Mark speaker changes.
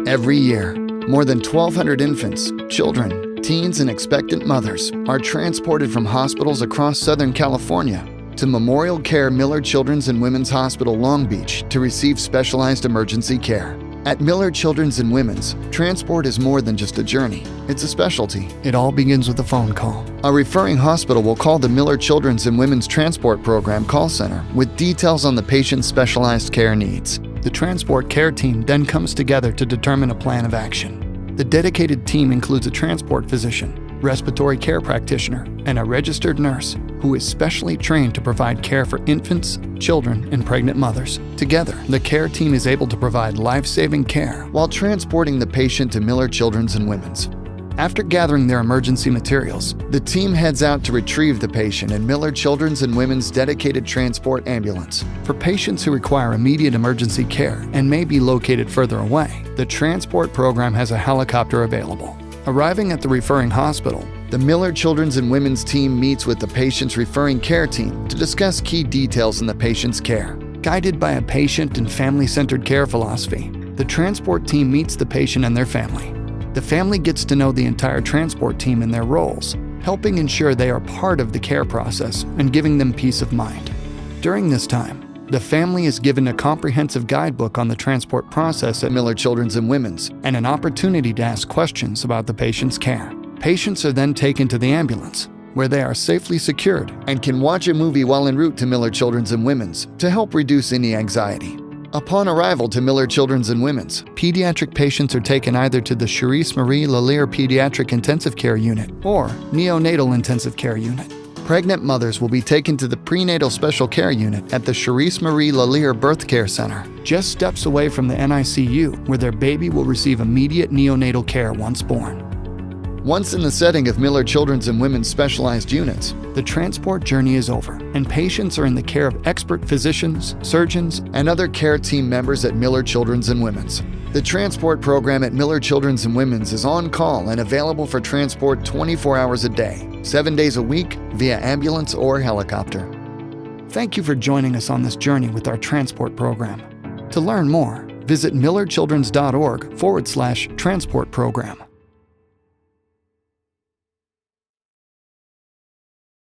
Speaker 1: Every year, more than 1,200 infants, children, teens, and expectant mothers are transported from hospitals across Southern California to Memorial Care Miller Children's and Women's Hospital Long Beach to receive specialized emergency care. At Miller Children's and Women's, transport is more than just a journey. It's a specialty. It all begins with a phone call. A referring hospital will call the Miller Children's and Women's Transport Program call center with details on the patient's specialized care needs. The transport care team then comes together to determine a plan of action. The dedicated team includes a transport physician, respiratory care practitioner, and a registered nurse who is specially trained to provide care for infants, children, and pregnant mothers. Together, the care team is able to provide life-saving care while transporting the patient to Miller Children's and Women's. After gathering their emergency materials, the team heads out to retrieve the patient in Miller Children's and Women's dedicated transport ambulance. For patients who require immediate emergency care and may be located further away, the transport program has a helicopter available. Arriving at the referring hospital, the Miller Children's and Women's team meets with the patient's referring care team to discuss key details in the patient's care. Guided by a patient and family-centered care philosophy, the transport team meets the patient and their family. The family gets to know the entire transport team and their roles, helping ensure they are part of the care process and giving them peace of mind. During this time, the family is given a comprehensive guidebook on the transport process at Miller Children's and Women's and an opportunity to ask questions about the patient's care. Patients are then taken to the ambulance, where they are safely secured and can watch a movie while en route to Miller Children's and Women's to help reduce any anxiety. Upon arrival to Miller Children's and Women's, pediatric patients are taken either to the Cherise Marie Lallier Pediatric Intensive Care Unit or Neonatal Intensive Care Unit. Pregnant mothers will be taken to the Prenatal Special Care Unit at the Cherise Marie Lallier Birth Care Center, just steps away from the NICU, where their baby will receive immediate neonatal care once born. Once in the setting of Miller Children's and Women's specialized units, the transport journey is over, and patients are in the care of expert physicians, surgeons, and other care team members at Miller Children's and Women's. The transport program at Miller Children's and Women's is on call and available for transport 24 hours a day, 7 days a week, via ambulance or helicopter. Thank you for joining us on this journey with our transport program. To learn more, visit millerchildrens.org/transport program.